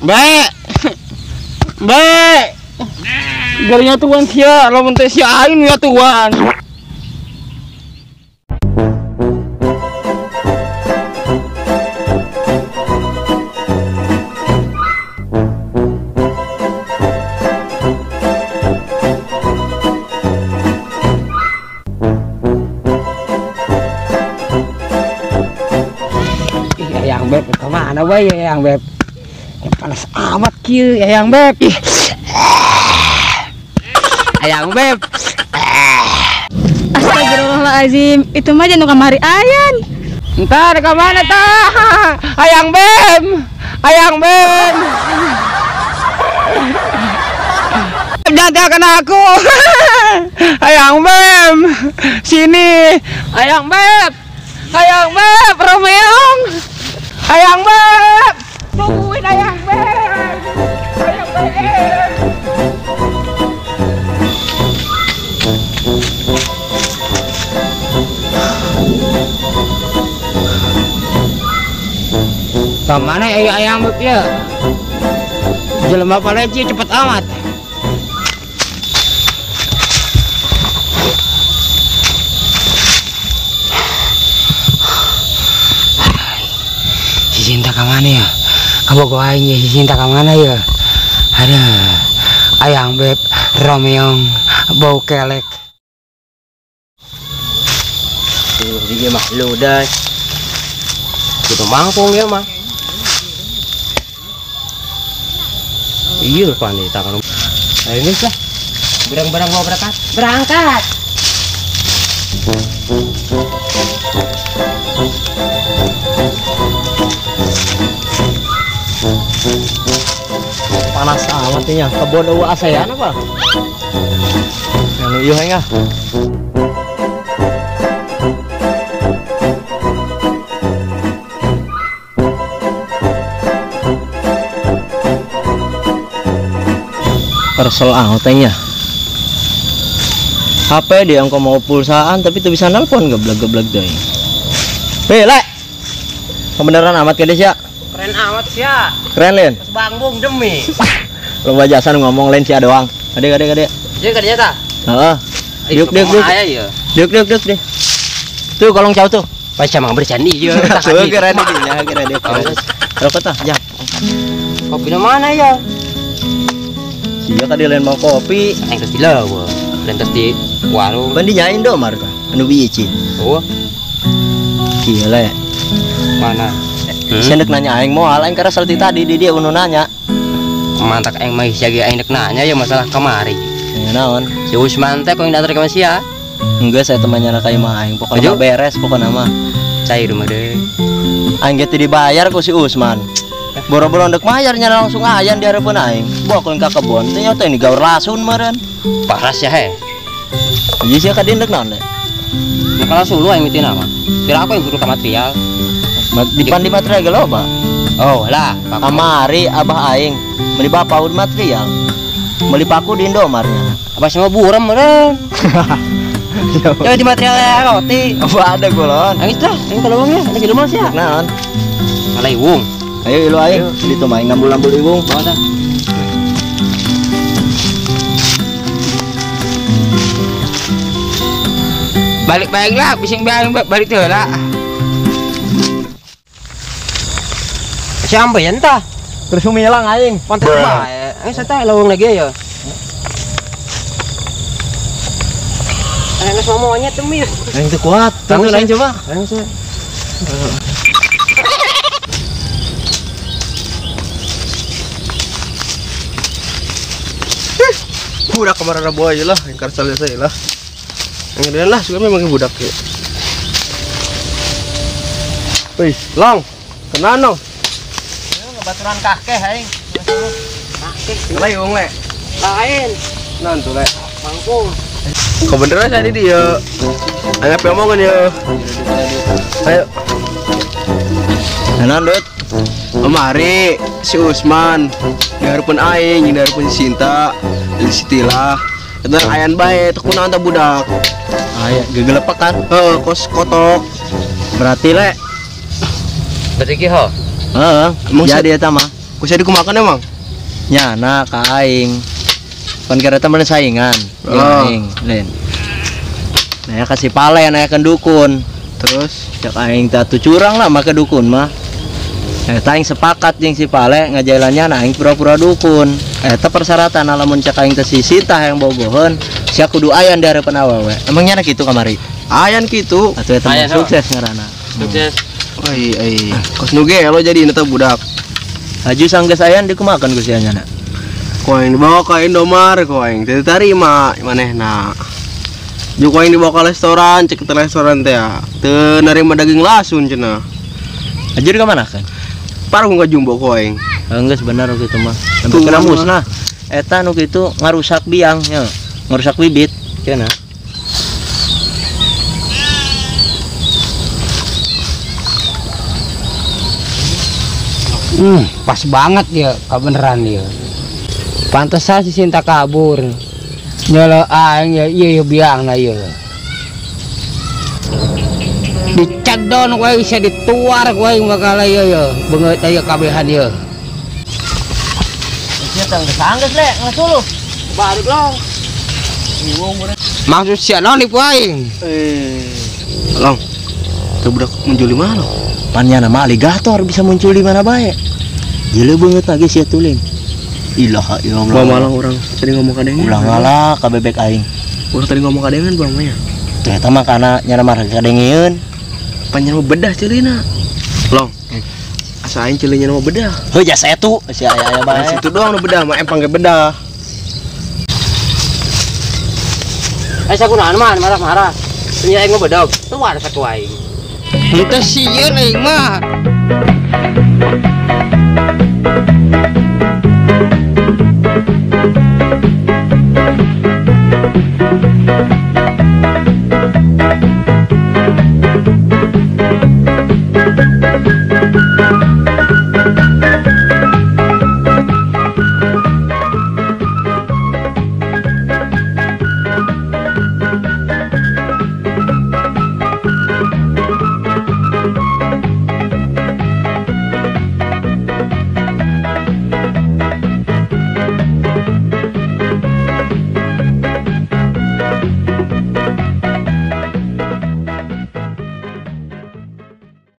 Be. Be. Garinya tuan sia, lamun teh sia aing ya tuan. Yang beb kemana weh yang beb? Panas amat kieu yang beb. Ayang beb. Astagfirullahaladzim, itu mah jangan kamari ayan. Entar ke mana tah? Ayang beb. Ayang beb. Jangan aku. Ayang beb. Sini. Ayang beb. Ayang beb, Romeong. Ayang beb. Tungguin ayang beb. Ayang beb. Kemana ayang beb ya? Jelema paleci cepet amat. Si Cinta kemana ya? Kamu goainnya si Cinta kemana ya? Ada ayang beb Romeong bau kelek. Dia mah ludah. Kita mangkung ya mah. Iya pandai tangan. Ayo nih lah. Berang-berang mau berangkat. Berangkat. Panas amat nih ya. Kebon uwa asean apa? Yang iya enggak? Persel tanya HP dia yang mau pulsaan tapi tuh bisa nelpon geblag-geblag deh. Lek kebenaran amat kades ya. Keren amat sih ya. Keren Len. Pas bangbung demi. Lo bajasan ngomong Len sih doang. Adek. Dia kerja ta? Heeh. Duk. Duk deh. Tuh kolong jauh tuh. Pas emang bercandi ya. Tuh keren dia. Rokok tah, ya. Kopi mana ya? Iya tadi lain mau kopi, yang terus di lawa, dan terus di warung. Bandi nyain dong Marta, anu biji. Oh, gila ya. Mana? Saya nak nanya aing mau aing karena salti tadi dia uno nanya. Mantak aing mah jaga aing nak nanya ya masalah kemari. Ya naon? Si Usman teh kau yang datang ke Malaysia? Enggak, saya temannya nak aing mah aing pokoknya beres pokoknya mah. Cair rumah deh. Aing gitu dibayar ku si Usman. Boro-boro ndek mayarnya langsung ayan di harapan aing. Bokol ka kebon, ternyata ini gaur lasun meureun. Paras ya he. Ieu sia ka dindek naon le? Nek langsung lu aing mitina mah. Kira aku yang guru ka material. Di material ge loba. Oh lah, kamari abah aing meuli bapak di material. Meuli paku di Indomarnya. Abah sama buram meureun. Ya di material roti. Apa ada golon? Angis lah, yang kalawangnya ada di rumah sia. Naon? Alai wung. Ayo ilu ayo, itu main ngambul-ngambul iwung. Bawa. Balik lah, bising balik tuh lah. Siapa ya entah? Terus milang aing. Pantas bae. Aing santai lawang lagi ya. Aing semua monyet tuh mir. Aing teu kuat. Tanggung lain coba. Aing sih. Budak kemarin boy lah, yang karsal saya lah. Yang gedean lah, suka memang budak ya. Wih, long, kenan dong. Ngebaturan kakek, aing. Kakek, layung le. Lain. Non tuh le. Mangkung. Kebeneran tadi dia. Ayo apa omongan ya? Ayo. Kenan dot. Kemari si Usman, di harapan aing, di harapan Sinta. Sitilah kita ayan baik tekun anta budak ayah gegelepak kan kos kotok berarti le berarti ki ho jadi eta mah Kusia dikumakan emang. Nyana ka aing. Pan kira temen saingan. Oh. Aing, lain. Nah, kasih pale nayakan dukun. Terus Cak aing tatu curang lah maka dukun mah. Aing sepakat jeung si pale ngajalannya nah aing pura-pura dukun. Eta persyaratan lamun cak aing teh si Sita yang bogoheun, sia kudu ayan di hareupeun awewe. Emangnya na kitu kamari? ayan gitu. Atuh eta mah sukses ngaranna. Sukses. Ai kos nuge lo jadi eta budak. Haju sanggeus ayan dikumakan ku sia nyana. Koeng dibawa ke Indomaret koeng. Teu tarima manehna. Ju koeng dibawa ke restoran, cek ke restoran teh ya. Teu narima daging lasun cenah. Haju ka mana kan? Parung ka jumbo koeng. Geus bener kitu mah. Sampai Tuh, kena mah. musnah. Eta nu kitu ngarusak biang nya. Ngarusak bibit cenah. Pas banget ya, kebeneran ya. Pantesan si Sinta kabur. Nyala aing ya, iya biang na ya. Dicadon kowe bisa dituar kowe bakal ya. Beungeut aya kabehan ya. Sia tang sanggeus le ngasuluh. Balik long. Maksud sia naon ieu aing? Long. Teu budak muncul di mana? Pannya nama aligator bisa muncul di mana bae. Jele banget lagi sia tulin. Ilaha illallah. Bawa malang orang tadi ngomong kadengan. Ulah ngalah ka bebek aing. Orang tadi ngomong kadengan bang maya. Teh eta mah kana nyana marga kadengieun. Panjang mah bedah celina. Long. Asa aing celinya mah bedah. Heuh jas etu si aya bae. Situ doang nu bedah mah empang ge bedah. Sakunahan mah marah-marah. Nya aing mah bedog. Tuar saku aing. Henteu sieun aing mah.